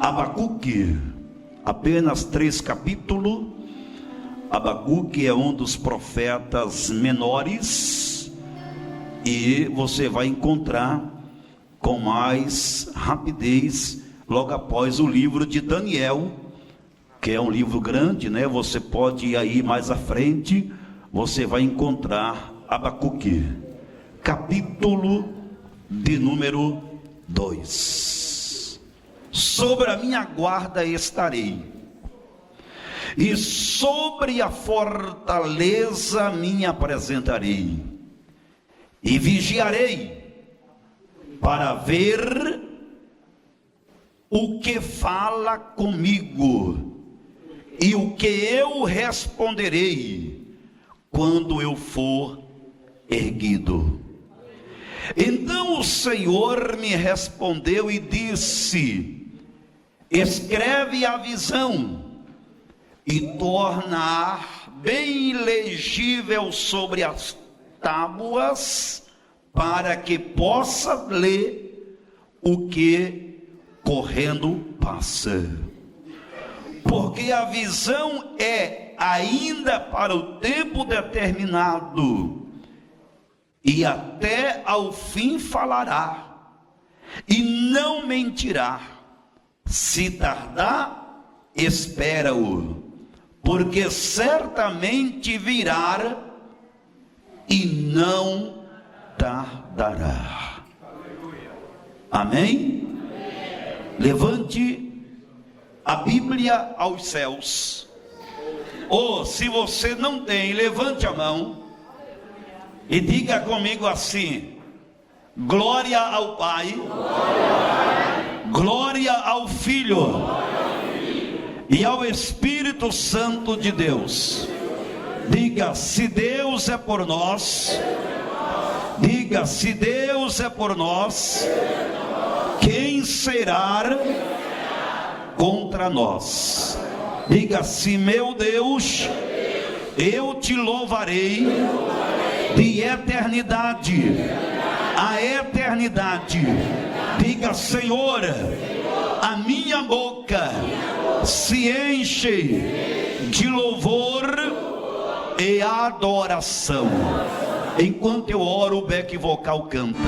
Abacuque, apenas 3 capítulos. Abacuque é um dos profetas menores, e você vai encontrar com mais rapidez logo após o livro de Daniel, que é um livro grande, né? Você pode ir aí mais à frente, você vai encontrar Abacuque, capítulo de número 2. Sobre a minha guarda estarei, e sobre a fortaleza me apresentarei, e vigiarei para ver o que fala comigo, e o que eu responderei quando eu for erguido. Então o Senhor me respondeu e disse: escreve a visão e torna bem legível sobre as tábuas, para que possa ler o que correndo passa. Porque a visão é ainda para o tempo determinado, e até ao fim falará, e não mentirá. Se tardar, espera-o, porque certamente virá e não tardará. Amém? Levante a Bíblia aos céus. Ou se você não tem, levante a mão e diga comigo assim: glória ao Pai, glória ao Filho e ao Espírito Santo de Deus. Diga: se Deus é por nós, diga: se Deus é por nós, quem será contra nós? Diga: se meu Deus, eu te louvarei de eternidade a eternidade. Diga: Senhor, a minha boca se enche de louvor e adoração. Enquanto eu oro, o back vocal canta.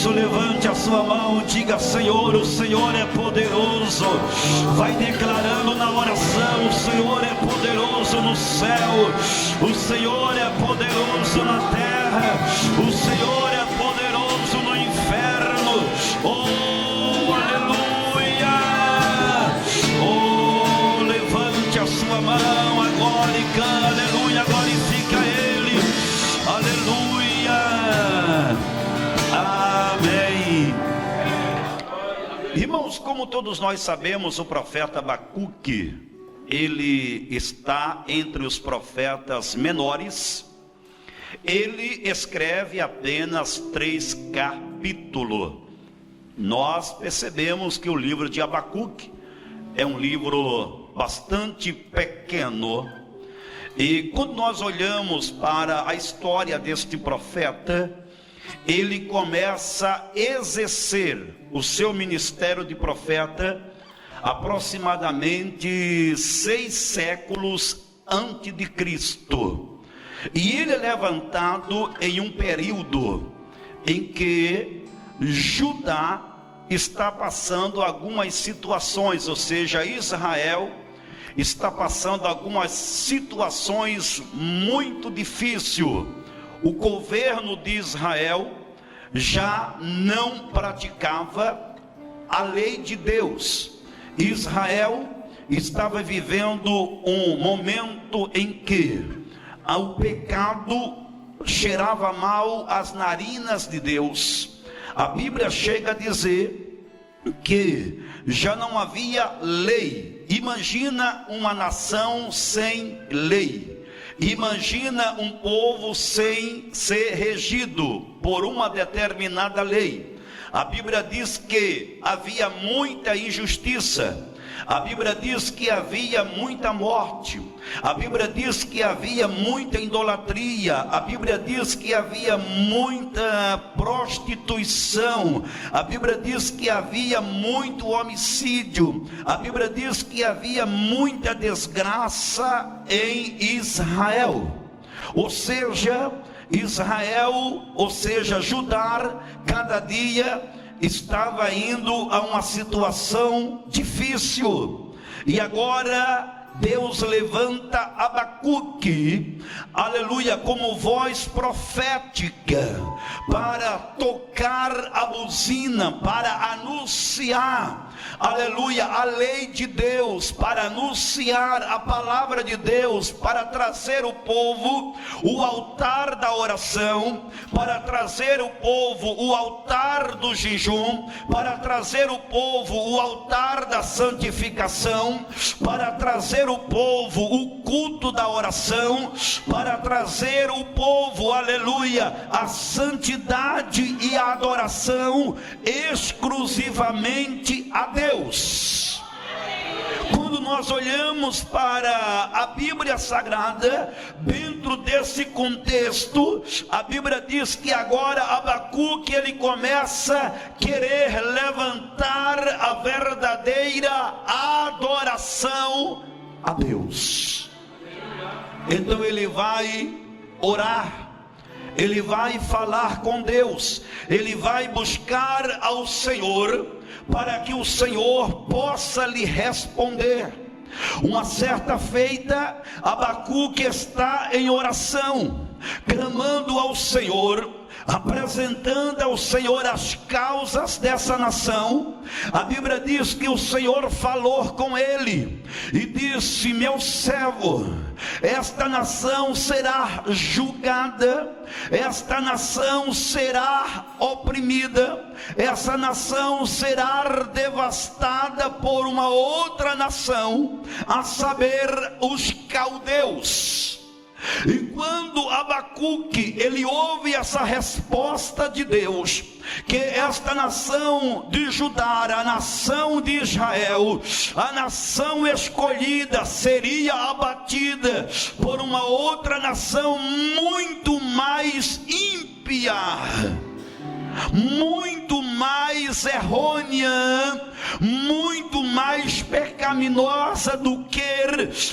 poderoso. Levante a sua mão, diga: Senhor, o Senhor é poderoso. Vai declarando na oração: o Senhor é poderoso no céu, o Senhor é poderoso na terra, o Senhor é poderoso no inferno. Oh, aleluia! Oh, levante a sua mão agora e canta, aleluia, glorifica Ele, aleluia, amém. Irmãos, como todos nós sabemos, o profeta Abacuque, ele está entre os profetas menores. Ele escreve apenas 3 capítulos. Nós percebemos que o livro de Abacuque é um livro bastante pequeno. E quando nós olhamos para a história deste profeta, ele começa a exercer o seu ministério de profeta aproximadamente 6 séculos antes de Cristo. E ele é levantado em um período em que Judá está passando algumas situações, ou seja, Israel está passando algumas situações muito difíceis. O governo de Israel já não praticava a lei de Deus. Israel estava vivendo um momento em que o pecado cheirava mal às narinas de Deus. A Bíblia chega a dizer que já não havia lei. Imagina uma nação sem lei. Imagina um povo sem ser regido por uma determinada lei. A Bíblia diz que havia muita injustiça. A Bíblia diz que havia muita morte. A Bíblia diz que havia muita idolatria. A Bíblia diz que havia muita prostituição. A Bíblia diz que havia muito homicídio. A Bíblia diz que havia muita desgraça em Israel. Ou seja, Judá, cada dia estava indo a uma situação difícil. E agora Deus levanta Abacuque, aleluia, como voz profética, para tocar a buzina, para anunciar, aleluia, a lei de Deus, para anunciar a palavra de Deus, para trazer o povo o altar da oração, para trazer o povo o altar do jejum, para trazer o povo o altar da santificação, para trazer o povo o culto da oração, para trazer o povo, aleluia, a santidade e a adoração exclusivamente a Deus. Quando nós olhamos para a Bíblia Sagrada, dentro desse contexto, a Bíblia diz que agora Abacuque, ele começa a querer levantar a verdadeira adoração a Deus. Então ele vai orar, ele vai falar com Deus, ele vai buscar ao Senhor, para que o Senhor possa lhe responder. Uma certa feita, Abacuque está em oração, clamando ao Senhor, apresentando ao Senhor as causas dessa nação. A Bíblia diz que o Senhor falou com ele e disse: meu servo, esta nação será julgada, esta nação será oprimida, essa nação será devastada por uma outra nação, a saber, os caldeus. E quando Abacuque, ele ouve essa resposta de Deus, que esta nação de Judá, a nação de Israel, a nação escolhida, seria abatida por uma outra nação muito mais ímpia, muito mais errônea, muito mais pecaminosa do que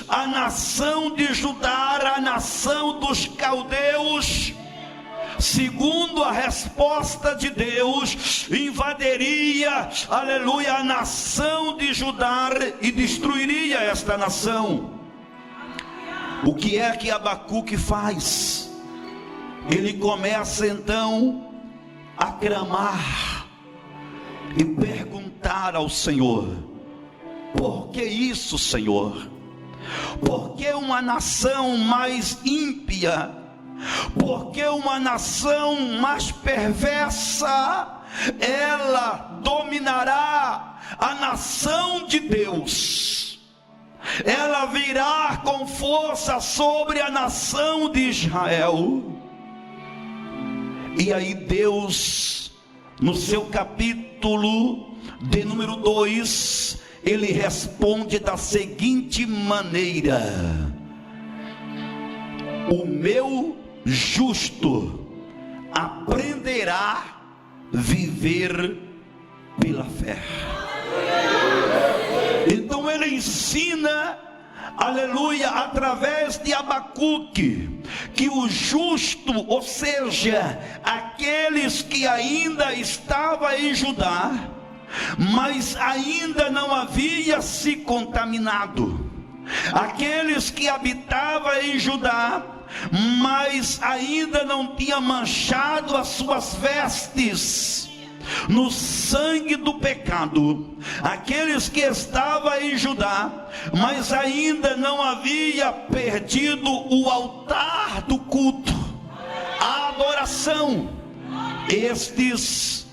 a nação de Judá, a nação dos caldeus. segundo a resposta de Deus, invadiria, aleluia, a nação de Judá e destruiria esta nação. O que é que Abacuque faz? Ele começa então a clamar e perguntar ao Senhor: por que isso, Senhor? Por que uma nação mais ímpia? Por que uma nação mais perversa, ela dominará a nação de Deus? Ela virá com força sobre a nação de Israel. E aí Deus, no seu capítulo de número 2, ele responde da seguinte maneira: o meu justo aprenderá a viver pela fé. Então ele ensina, aleluia, através de Abacuque, que o justo, ou seja, aqueles que ainda estavam em Judá, mas ainda não havia se contaminado, aqueles que habitavam em Judá, mas ainda não tinha manchado as suas vestes no sangue do pecado, aqueles que estavam em Judá, mas ainda não havia perdido o altar do culto, a adoração, estes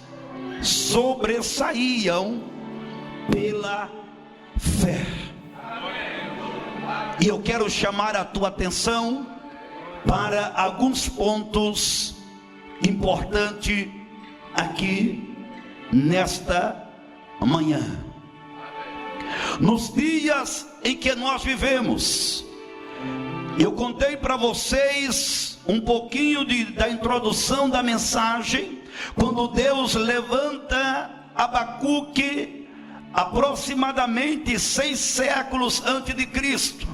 sobressaíam pela fé. E eu quero chamar a tua atenção para alguns pontos importantes aqui nesta manhã. Nos dias em que nós vivemos, eu contei para vocês um pouquinho da introdução da mensagem, quando Deus levanta Abacuque aproximadamente 6 séculos antes de Cristo.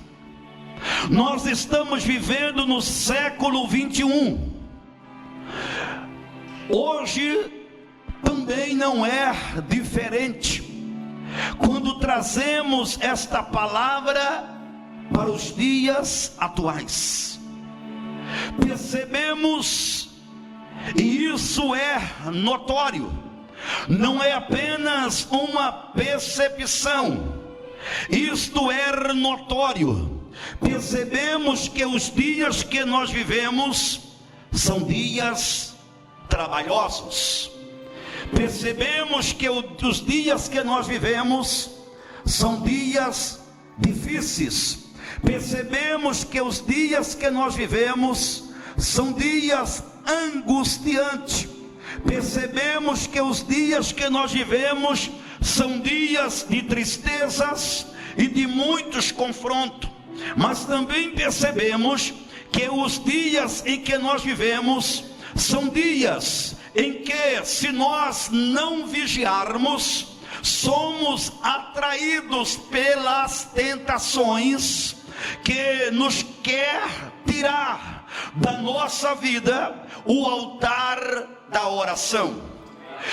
Nós estamos vivendo no século 21. Hoje também não é diferente. Quando trazemos esta palavra para os dias atuais, percebemos, e isso é notório, não é apenas uma percepção, isto é notório. Percebemos que os dias que nós vivemos são dias trabalhosos. Percebemos que os dias que nós vivemos são dias difíceis. Percebemos que os dias que nós vivemos são dias angustiantes. Percebemos que os dias que nós vivemos são dias de tristezas e de muitos confrontos. Mas também percebemos que os dias em que nós vivemos são dias em que, se nós não vigiarmos, somos atraídos pelas tentações que nos quer tirar da nossa vida o altar da oração.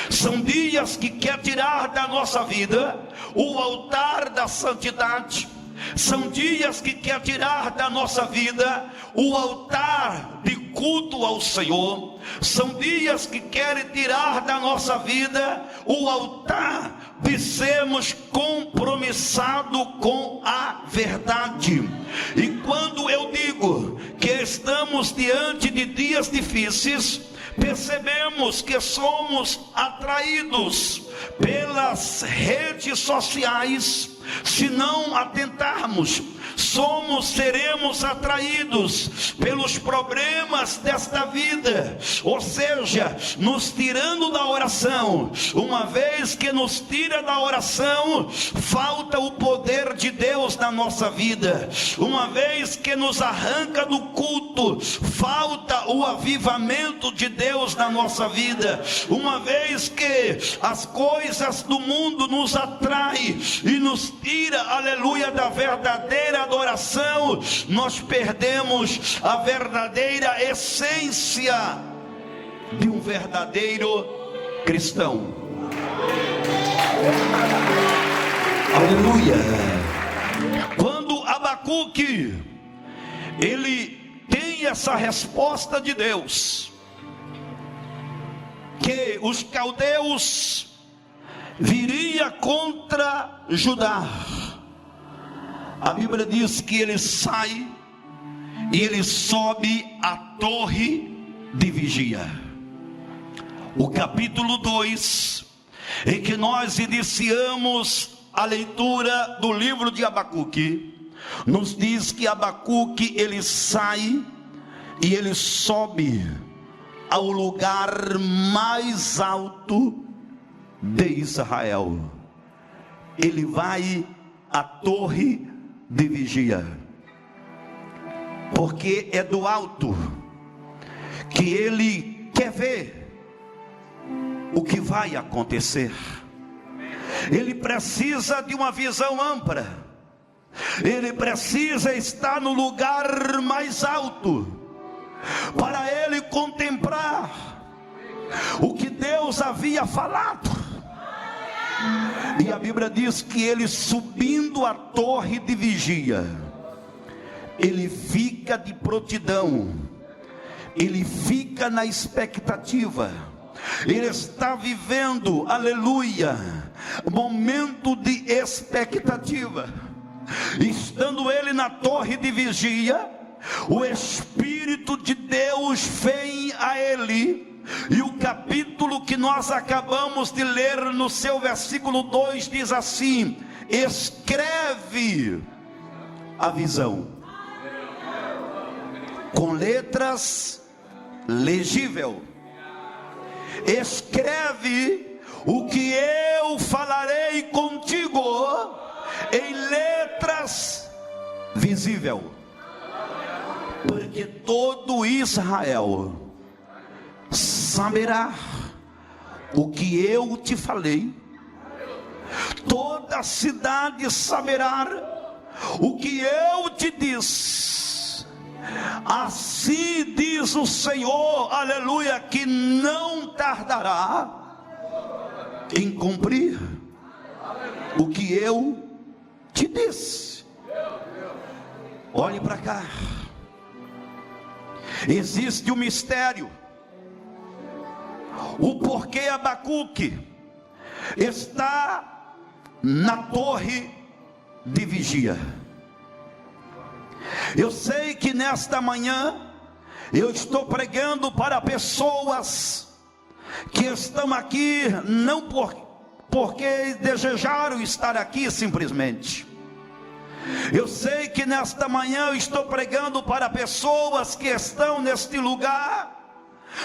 São dias que quer tirar da nossa vida o altar da santidade. São dias que quer tirar da nossa vida o altar de culto ao Senhor. São dias que querem tirar da nossa vida o altar de sermos compromissados com a verdade. E quando eu digo que estamos diante de dias difíceis, percebemos que somos atraídos pelas redes sociais. Se não atentarmos, seremos atraídos pelos problemas desta vida, ou seja, nos tirando da oração. Uma vez que nos tira da oração, falta o poder de Deus na nossa vida. Uma vez que nos arranca do culto, falta o avivamento de Deus na nossa vida. Uma vez que as coisas do mundo nos atraem e nos tira, aleluia, da verdadeira adoração, nós perdemos a verdadeira essência de um verdadeiro cristão. Aleluia. Quando Abacuque, ele tem essa resposta de Deus, que os caldeus viria contra Judá, a Bíblia diz que ele sai e ele sobe a torre de vigia. O capítulo 2, em que nós iniciamos a leitura do livro de Abacuque, nos diz que Abacuque, ele sai e ele sobe ao lugar mais alto de Israel. Ele vai à torre de vigia, porque é do alto que ele quer ver o que vai acontecer. Ele precisa de uma visão ampla, ele precisa estar no lugar mais alto, para ele contemplar o que Deus havia falado. E a Bíblia diz que ele, subindo a torre de vigia, ele fica de prontidão, ele fica na expectativa. Ele está vivendo, aleluia, momento de expectativa. Estando ele na torre de vigia, o Espírito de Deus vem a ele, e o capítulo que nós acabamos de ler, no seu versículo 2, diz assim: escreve a visão com letras legível. Escreve o que eu falarei contigo em letras visível, porque todo Israel saberá o que eu te falei, toda a cidade saberá o que eu te disse. Assim diz o Senhor, aleluia, que não tardará em cumprir o que eu te disse. Olhe para cá. Existe um mistério, o porquê Abacuque está na torre de vigia. Eu sei que nesta manhã eu estou pregando para pessoas que estão aqui não porque desejaram estar aqui simplesmente. Eu sei que nesta manhã eu estou pregando para pessoas que estão neste lugar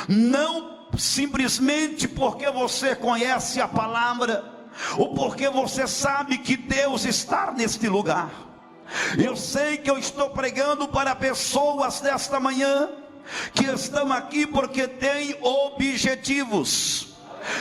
não simplesmente porque você conhece a palavra, ou porque você sabe que Deus está neste lugar. Eu sei que eu estou pregando para pessoas nesta manhã que estão aqui porque têm objetivos.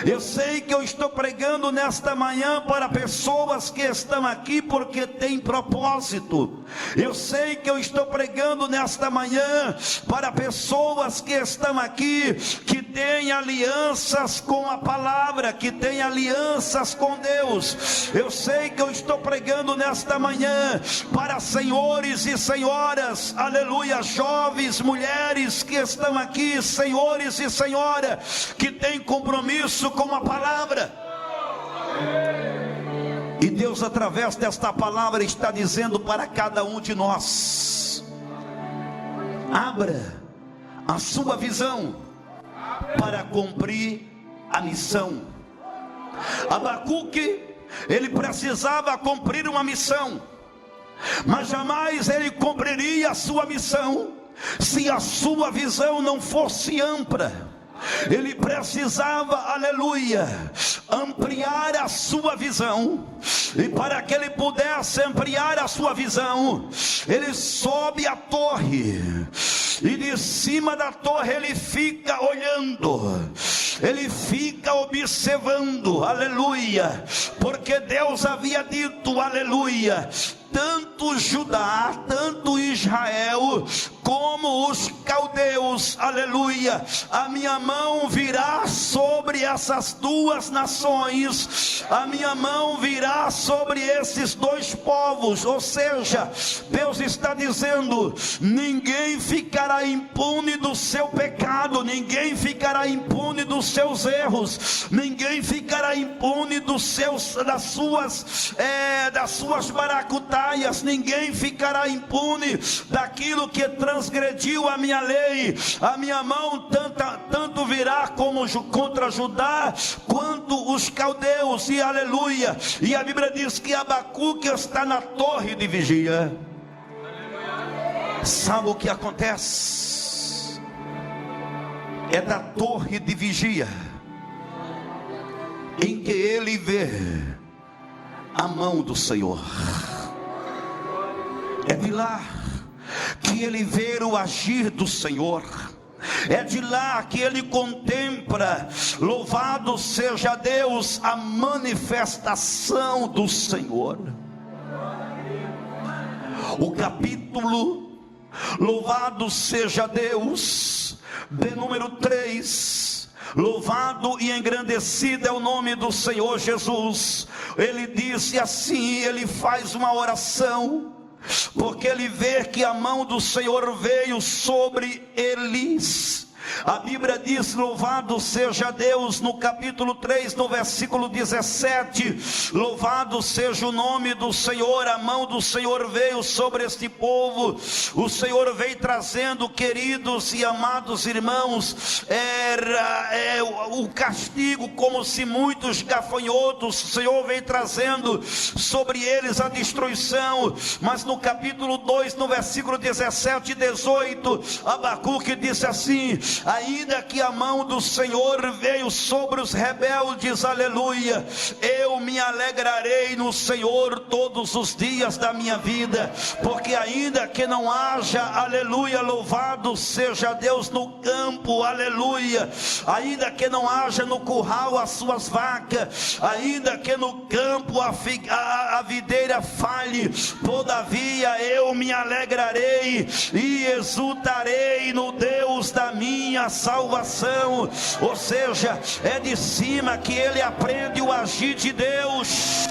Eu sei que eu estou pregando nesta manhã para pessoas que estão aqui porque têm propósito. Eu sei que eu estou pregando nesta manhã para pessoas que estão aqui que têm alianças com a palavra, que têm alianças com Deus. Eu sei que eu estou pregando nesta manhã para senhores e senhoras, aleluia, jovens, mulheres que estão aqui, senhores e senhoras que têm compromisso com a palavra. E Deus, através desta palavra, está dizendo para cada um de nós: abra a sua visão para cumprir a missão. Abacuque, ele precisava cumprir uma missão, mas jamais ele cumpriria a sua missão se a sua visão não fosse ampla. Ele precisava, aleluia, ampliar a sua visão. E para que ele pudesse ampliar a sua visão, ele sobe a torre, e de cima da torre ele fica olhando, ele fica observando, aleluia, porque Deus havia dito, aleluia, tanto Judá, tanto Israel, como os caldeus, aleluia, a minha mão virá sobre essas duas nações, a minha mão virá sobre esses dois povos. Ou seja, Deus está dizendo: ninguém ficará impune do seu pecado, ninguém ficará impune dos seus erros, ninguém ficará impune das suas maracutaias, ninguém ficará impune daquilo que transgrediu a minha lei. A minha mão tanto virá como contra Judá quanto os caldeus, e aleluia. E a Bíblia diz que Abacuque está na torre de vigia. Sabe o que acontece? É da torre de vigia em que ele vê a mão do Senhor. É de lá que ele vê o agir do Senhor. É de lá que ele contempla, louvado seja Deus, a manifestação do Senhor. O capítulo, louvado seja Deus, de número 3, louvado e engrandecido é o nome do Senhor Jesus. Ele disse assim, ele faz uma oração, porque ele vê que a mão do Senhor veio sobre eles. A Bíblia diz, louvado seja Deus, no capítulo 3, no versículo 17, louvado seja o nome do Senhor, a mão do Senhor veio sobre este povo. O Senhor veio trazendo, queridos e amados irmãos, o castigo, como se muitos gafanhotos, o Senhor veio trazendo sobre eles a destruição. Mas no capítulo 2, no versículo 17 e 18, Abacuque disse assim: ainda que a mão do Senhor veio sobre os rebeldes, aleluia, eu me alegrarei no Senhor todos os dias da minha vida, porque ainda que não haja, aleluia, louvado seja Deus, no campo, aleluia, ainda que não haja no curral as suas vacas, ainda que no campo a videira falhe, todavia eu me alegrarei e exultarei no Deus da minha salvação. Ou seja, é de cima que ele aprende o agir de Deus.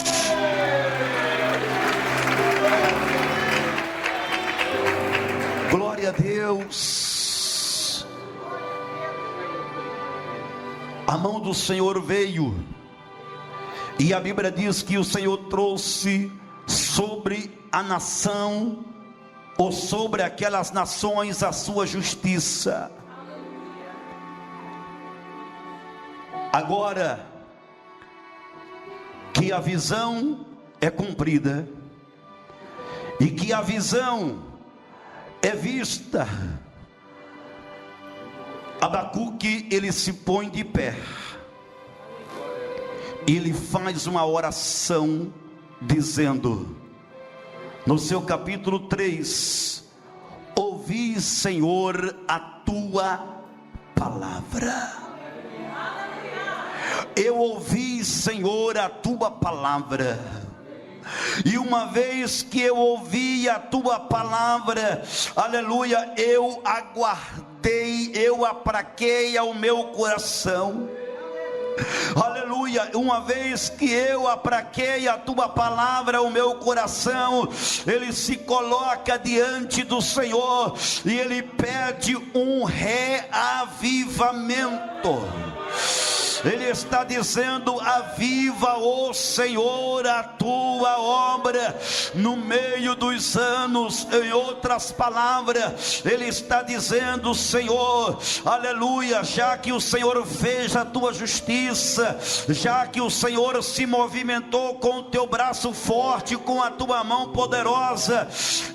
Glória a Deus. A mão do Senhor veio, e a Bíblia diz que o Senhor trouxe sobre a nação, ou sobre aquelas nações, a sua justiça. Agora que a visão é cumprida, e que a visão é vista, Abacuque, ele se põe de pé, ele faz uma oração dizendo, no seu capítulo 3, ouvi, Senhor, a tua palavra. Eu ouvi, Senhor, a tua palavra, e uma vez que eu ouvi a tua palavra, aleluia, eu aguardei, eu apraquei ao meu coração, aleluia, uma vez que eu apraquei a tua palavra, o meu coração, ele se coloca diante do Senhor, e ele pede um reavivamento. Ele está dizendo: aviva, ó Senhor, a tua obra no meio dos anos. Em outras palavras, ele está dizendo: Senhor, aleluia, já que o Senhor fez a tua justiça, já que o Senhor se movimentou com o teu braço forte, com a tua mão poderosa,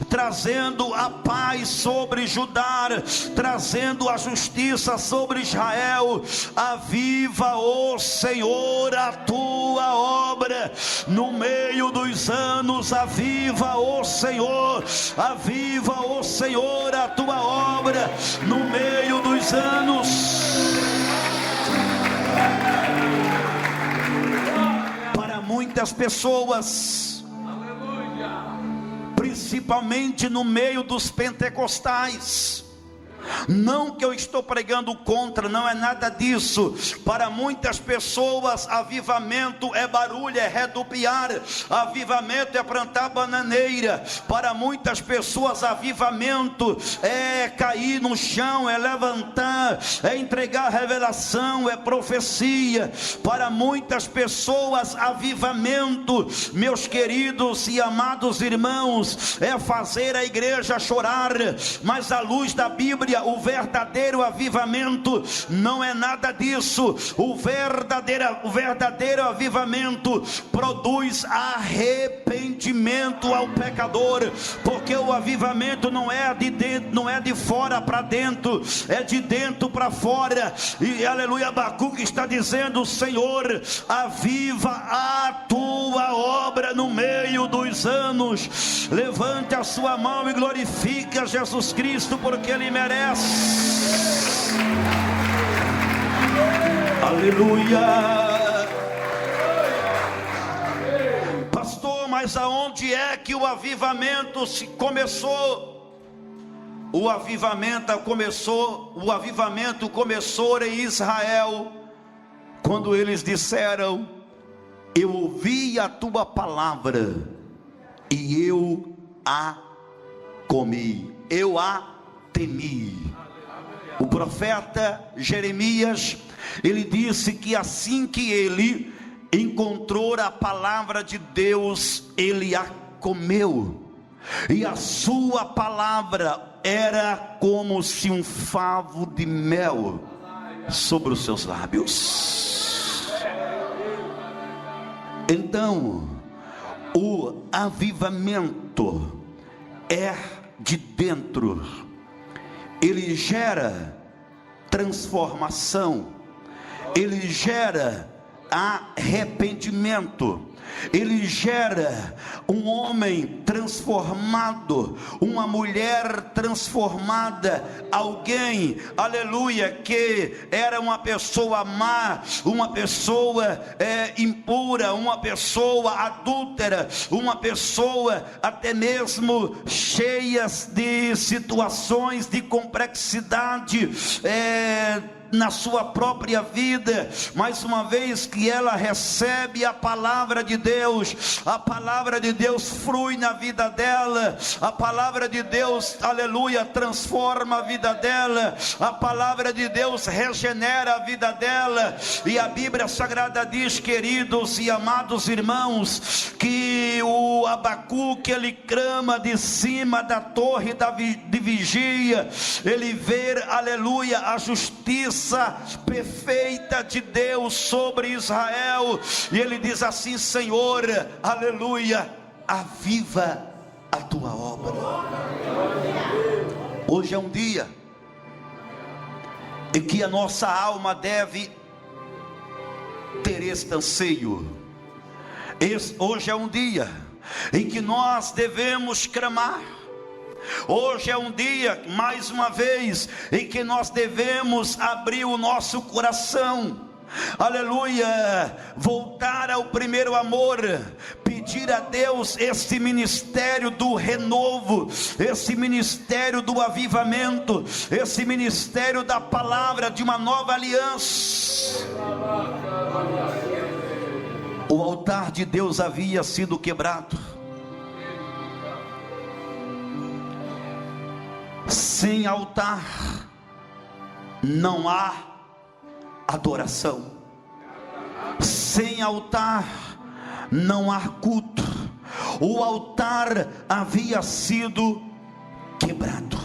trazendo a paz sobre Judá, trazendo a justiça sobre Israel, aviva, ó Senhor, a tua obra no meio dos anos. Aviva, ó Senhor, aviva, ó Senhor, a tua obra no meio dos anos. Para muitas pessoas, principalmente no meio dos pentecostais. Não que eu estou pregando contra, não é nada disso. Para muitas pessoas, avivamento é barulho, é redupiar. Avivamento é plantar bananeira. Para muitas pessoas, avivamento é cair no chão, é levantar, é entregar revelação, é profecia. Para muitas pessoas, avivamento, meus queridos e amados irmãos, é fazer a igreja chorar. Mas à luz da Bíblia, o verdadeiro avivamento não é nada disso. O verdadeiro avivamento produz arrependimento ao pecador, porque o avivamento não é de dentro, não é de fora para dentro, é de dentro para fora. E aleluia, Abacuque está dizendo: Senhor, aviva a tua obra no meio dos anos. Levante a sua mão e glorifique a Jesus Cristo, porque Ele merece. Aleluia. Pastor, mas aonde é que o avivamento se começou? O avivamento começou em Israel, quando eles disseram: eu ouvi a tua palavra e eu a comi, eu a temi. O profeta Jeremias, ele disse que assim que ele encontrou a palavra de Deus, ele a comeu, e a sua palavra era como se um favo de mel sobre os seus lábios. Então, o avivamento é de dentro. Ele gera transformação, ele gera arrependimento, ele gera um homem transformado, uma mulher transformada, alguém, aleluia, que era uma pessoa má, uma pessoa impura, uma pessoa adúltera, uma pessoa até mesmo cheias de situações de complexidade na sua própria vida, mas uma vez que ela recebe a palavra de Deus, a palavra de Deus flui na vida dela, a palavra de Deus, aleluia, transforma a vida dela, a palavra de Deus regenera a vida dela. E a Bíblia Sagrada diz, queridos e amados irmãos, que o Abacuque, ele clama de cima da torre de vigia, ele vê, aleluia, a justiça perfeita de Deus sobre Israel, e ele diz assim: Senhor, aleluia, aviva a tua obra. Hoje é um dia em que a nossa alma deve ter este anseio. Hoje é um dia em que nós devemos clamar. Hoje é um dia, mais uma vez, em que nós devemos abrir o nosso coração, aleluia, voltar ao primeiro amor, pedir a Deus esse ministério do renovo, esse ministério do avivamento, esse ministério da palavra, de uma nova aliança. O altar de Deus havia sido quebrado. Sem altar não há adoração. Sem altar não há culto. O altar havia sido quebrado.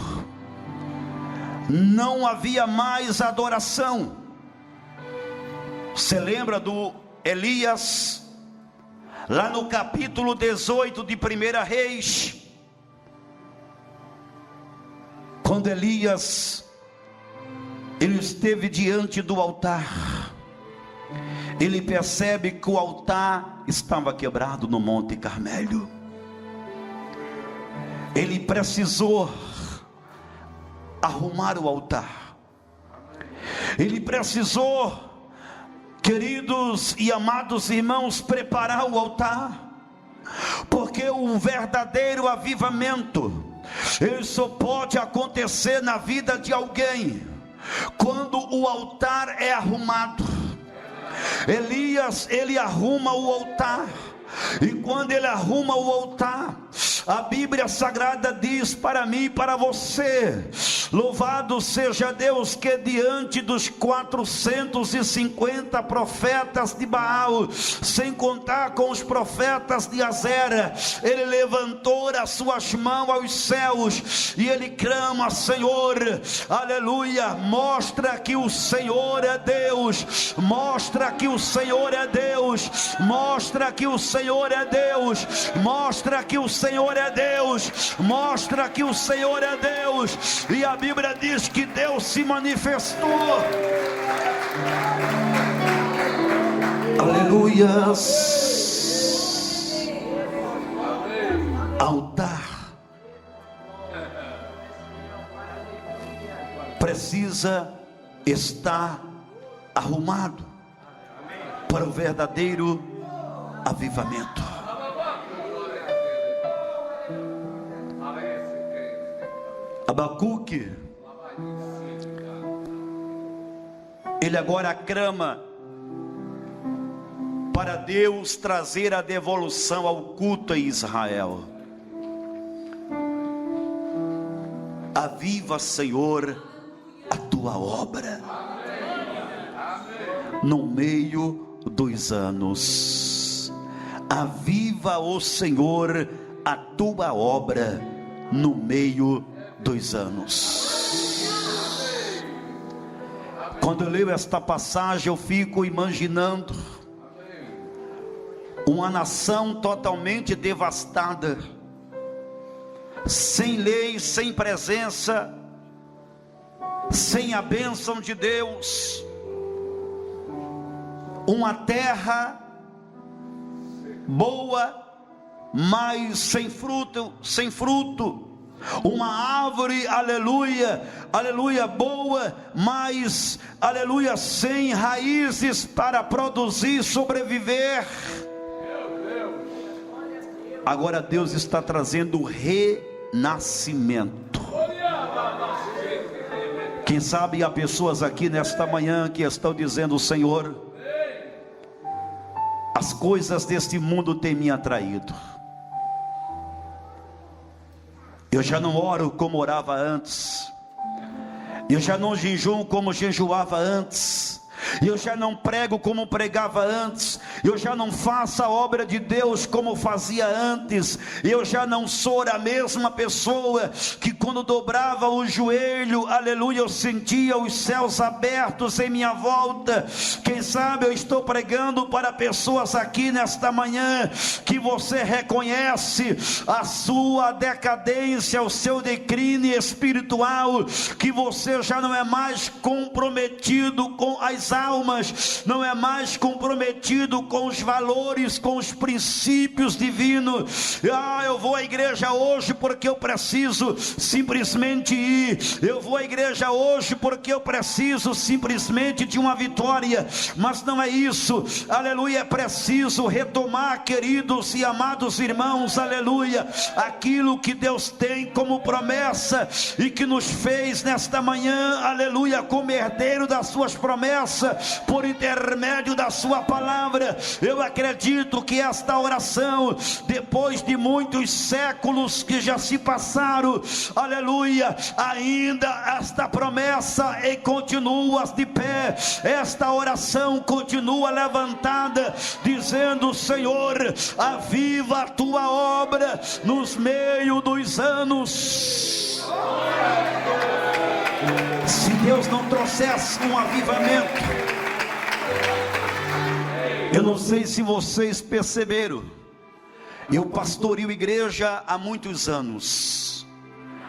Não havia mais adoração. Você lembra do Elias, lá no capítulo 18 de 1 Reis? Quando Elias, ele esteve diante do altar, ele percebe que o altar estava quebrado no Monte Carmelo. Ele precisou arrumar o altar. Ele precisou, queridos e amados irmãos, preparar o altar. porque o verdadeiro avivamento, ele só pode acontecer na vida de alguém quando o altar é arrumado. Elias, ele arruma o altar, e quando ele arruma o altar, a Bíblia Sagrada diz para mim e para você: louvado seja Deus, que diante dos 450 profetas de Baal, sem contar com os profetas de Azera, ele levantou as suas mãos aos céus e ele clama: Senhor, aleluia, mostra que o Senhor é Deus, mostra que o Senhor é Deus, mostra que o Senhor é Deus, mostra que o Senhor é Deus, mostra que o Senhor é Deus. E a Bíblia diz que Deus se manifestou. Aleluias. Altar precisa estar arrumado para o verdadeiro avivamento. Abacuque, ele agora clama para Deus trazer a devolução ao culto em Israel. Aviva, Senhor, a tua obra no meio dos anos. Aviva, ó Senhor, a tua obra no meio dos anos. Quando eu leio esta passagem, eu fico imaginando uma nação totalmente devastada, sem lei, sem presença, sem a bênção de Deus, uma terra boa, mas sem fruto, uma árvore, aleluia, aleluia, boa, mas, aleluia, sem raízes para produzir e sobreviver. Agora Deus está trazendo renascimento. Quem sabe há pessoas aqui nesta manhã que estão dizendo: Senhor, as coisas deste mundo têm me atraído. Eu já não oro como orava antes, eu já não jejuo como jejuava antes, eu já não prego como pregava antes, eu já não faço a obra de Deus como fazia antes, eu já não sou a mesma pessoa que quando dobrava o joelho, aleluia, eu sentia os céus abertos em minha volta. Quem sabe eu estou pregando para pessoas aqui nesta manhã, que você reconhece a sua decadência, o seu declínio espiritual, que você já não é mais comprometido com as almas, não é mais comprometido com os valores, com os princípios divinos. Eu vou à igreja hoje porque eu preciso simplesmente ir, eu vou à igreja hoje porque eu preciso simplesmente de uma vitória, mas não é isso, aleluia. É preciso retomar, queridos e amados irmãos, aleluia, aquilo que Deus tem como promessa e que nos fez nesta manhã, aleluia, como herdeiro das suas promessas, por intermédio da sua palavra. Eu acredito que esta oração, depois de muitos séculos que já se passaram, aleluia, ainda esta promessa e continua de pé, esta oração continua levantada, dizendo: Senhor, aviva a tua obra nos meios dos anos. Se Deus não trouxesse um avivamento, eu não sei se vocês perceberam, eu pastoreio igreja há muitos anos,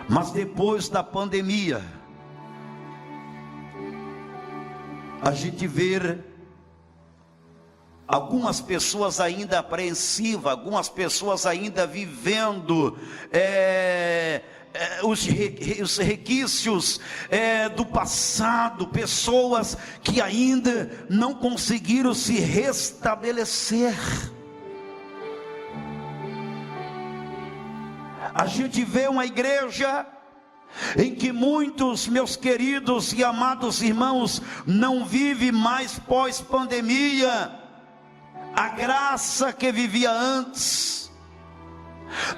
mas depois da pandemia, a gente vê algumas pessoas ainda apreensivas, algumas pessoas ainda vivendo os requisitos do passado, pessoas que ainda não conseguiram se restabelecer. A gente vê uma igreja em que muitos, meus queridos e amados irmãos, não vivem mais pós-pandemia a graça que vivia antes.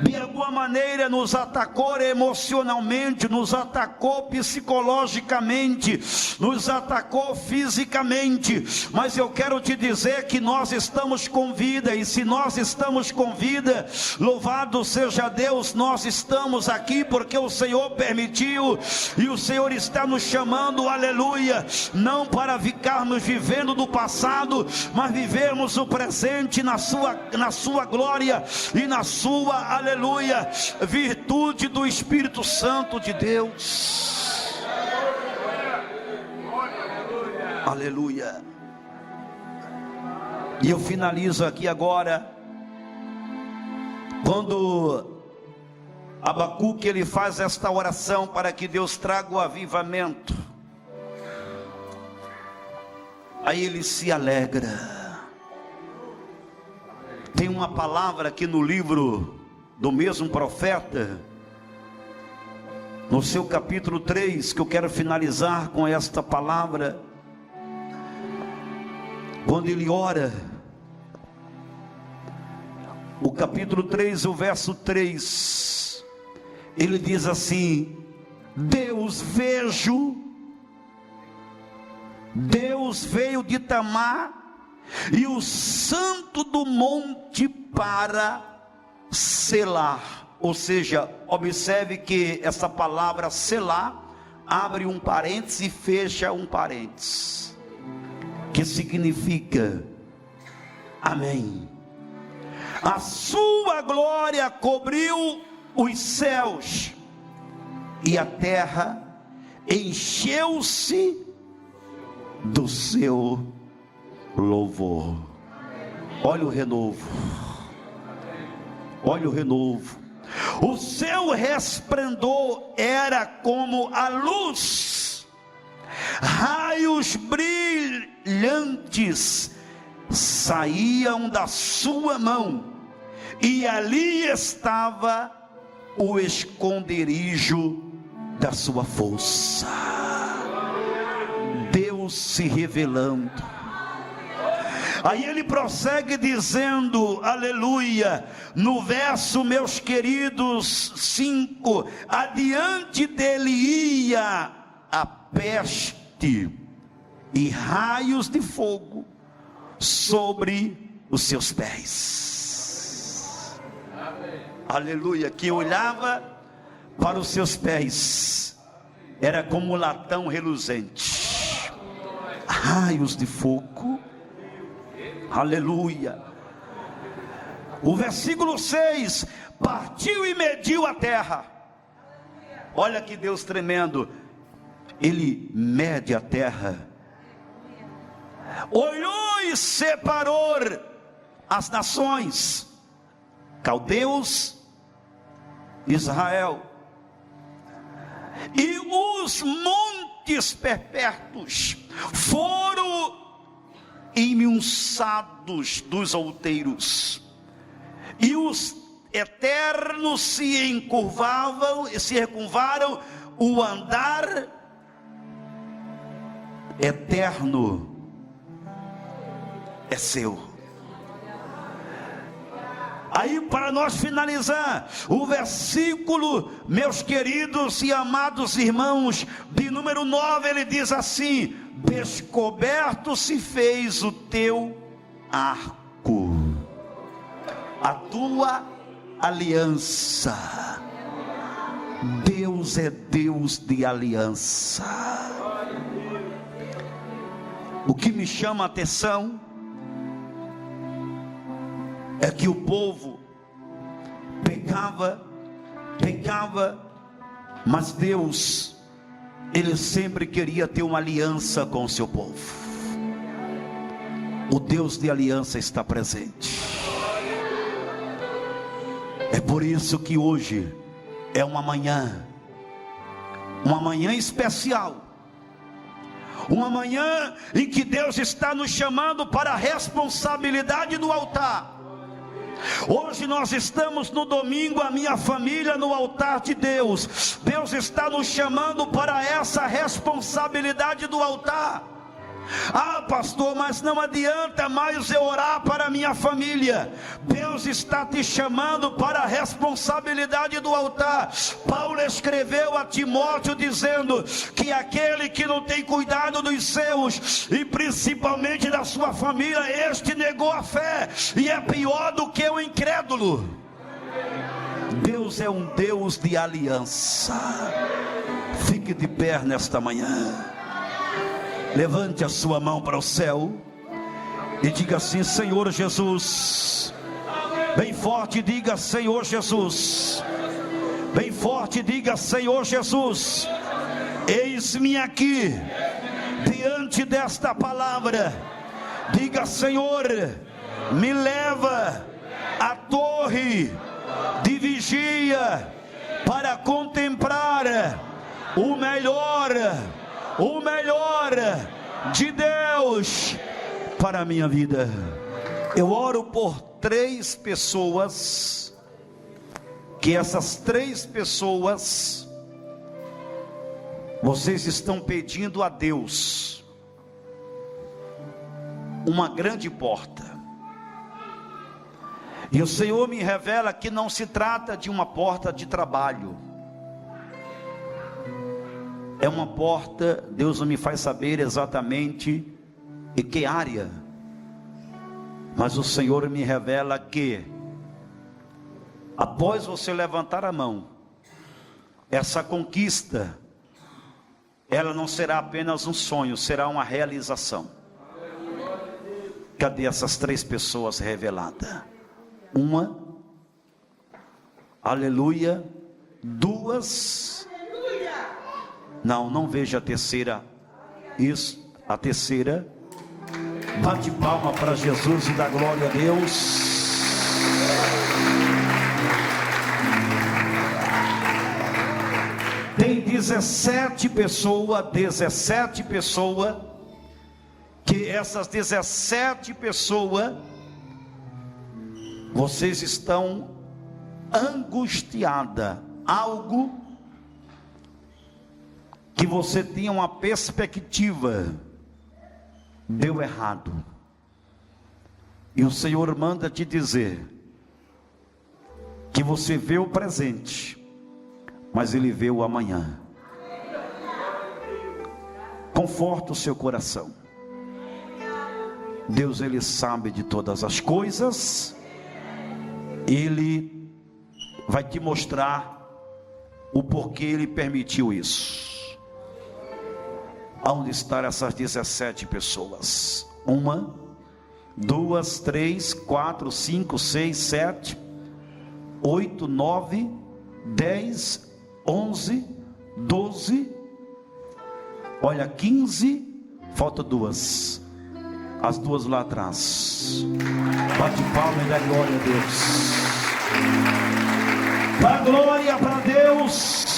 De alguma maneira nos atacou emocionalmente, nos atacou psicologicamente, nos atacou fisicamente, mas eu quero te dizer que nós estamos com vida, e se nós estamos com vida, louvado seja Deus, nós estamos aqui porque o Senhor permitiu, e o Senhor está nos chamando, aleluia, não para ficarmos vivendo do passado, mas vivermos o presente na sua glória e na sua, aleluia, virtude do Espírito Santo de Deus. Aleluia. E eu finalizo aqui agora, quando Abacuque ele faz esta oração para que Deus traga o avivamento. Aí ele se alegra. Tem uma palavra aqui no livro do mesmo profeta, no seu capítulo 3, que eu quero finalizar com esta palavra, quando ele ora, o capítulo 3, o verso 3, ele diz assim: Deus veio de Tamar, e o santo do monte para selar. Ou seja, observe que essa palavra selar abre um parênteses e fecha um parênteses, que significa amém. A sua glória cobriu os céus, e a terra encheu-se do seu louvor. Olha o renovo. Olha o renovo. O seu resplendor era como a luz, raios brilhantes saíam da sua mão, e ali estava o esconderijo da sua força. Deus se revelando. Aí ele prossegue dizendo, aleluia, no verso, meus queridos, 5, adiante dele ia a peste e raios de fogo sobre os seus pés. Aleluia, que olhava para os seus pés, era como um latão reluzente, raios de fogo. Aleluia. O versículo 6, partiu e mediu a terra. Olha que Deus tremendo, ele mede a terra, olhou e separou as nações, caldeus, Israel, e os montes perpétuos foram enmunçados dos outeiros, e os eternos se recurvaram, o andar eterno é seu. Aí, para nós finalizar, o versículo, meus queridos e amados irmãos, de número 9, ele diz assim: descoberto se fez o teu arco, a tua aliança. Deus é Deus de aliança. O que me chama a atenção é que o povo pecava, mas Deus, ele sempre queria ter uma aliança com o seu povo. O Deus de aliança está presente. É por isso que hoje é uma manhã especial, uma manhã em que Deus está nos chamando para a responsabilidade do altar, Hoje nós estamos no domingo, a minha família no altar de Deus. Deus está nos chamando para essa responsabilidade do altar. Ah, pastor, mas não adianta mais eu orar para a minha família. Deus está te chamando para a responsabilidade do altar. Paulo escreveu a Timóteo dizendo que aquele que não tem cuidado dos seus, e principalmente da sua família, este negou a fé, e é pior do que o incrédulo. Deus é um Deus de aliança. Fique de pé nesta manhã. Levante a sua mão para o céu e diga assim: Senhor Jesus. Bem forte diga: Senhor Jesus. Bem forte diga: Senhor Jesus. Eis-me aqui diante desta palavra. Diga: Senhor, me leva à torre de vigia para contemplar o melhor de Deus para a minha vida. Eu oro por 3 pessoas, que essas 3 pessoas, vocês estão pedindo a Deus uma grande porta, e o Senhor me revela que não se trata de uma porta de trabalho. É uma porta, Deus não me faz saber exatamente em que área, mas o Senhor me revela que, após você levantar a mão, essa conquista, ela não será apenas um sonho, será uma realização. Cadê essas 3 pessoas reveladas? Uma, aleluia. 2, não veja a terceira. Isso, a terceira. Bate palma para Jesus e dá glória a Deus. Tem 17 pessoas, que essas 17 pessoas, vocês estão angustiadas, algo que você tinha uma perspectiva, deu errado, e o Senhor manda te dizer, que você vê o presente, mas Ele vê o amanhã. Conforta o seu coração. Deus, Ele sabe de todas as coisas, Ele vai te mostrar o porquê Ele permitiu isso. Onde estão essas 17 pessoas? 1, 2, 3, 4, 5, 6, 7, 8, 9, 10, 11, 12, olha, 15, falta 2, as 2 lá atrás. Bate palma e dá glória a Deus. Dá glória para Deus.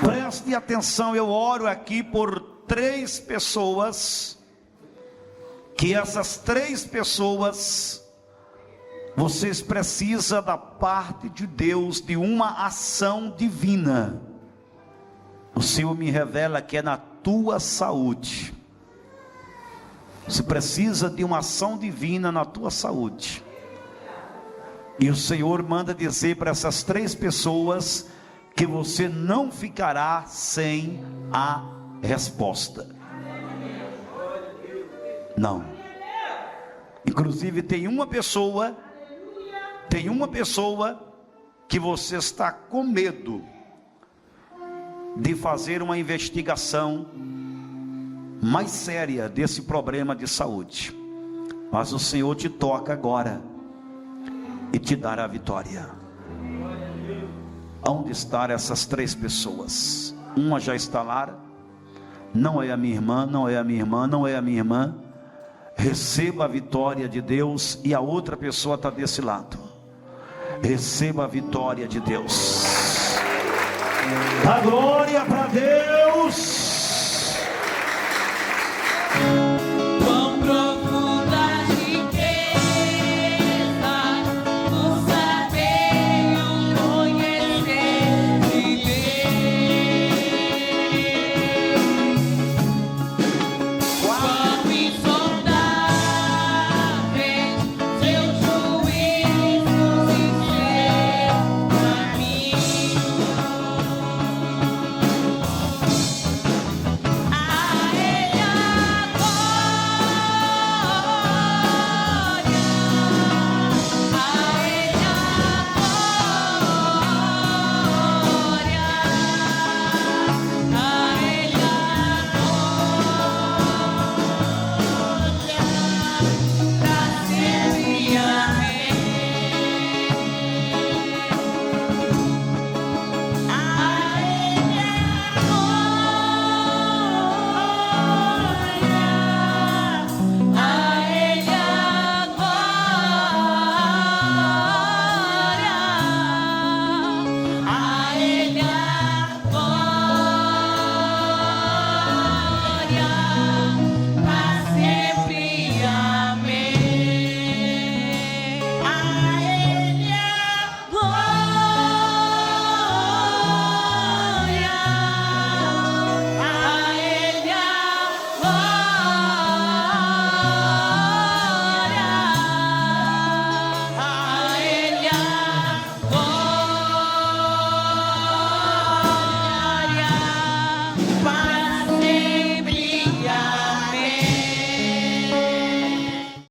Preste atenção, eu oro aqui por 3 pessoas, que essas 3 pessoas, vocês precisam da parte de Deus, de uma ação divina. O Senhor me revela que é na tua saúde. Você precisa de uma ação divina na tua saúde. E o Senhor manda dizer para essas 3 pessoas que você não ficará sem a resposta. Não. Inclusive tem uma pessoa que você está com medo de fazer uma investigação mais séria desse problema de saúde. Mas o Senhor te toca agora e te dará a vitória. Onde estão essas 3 pessoas? Uma já está lá. Não é a minha irmã, não é a minha irmã, não é a minha irmã. Receba a vitória de Deus. E a outra pessoa está desse lado. Receba a vitória de Deus. A glória para Deus.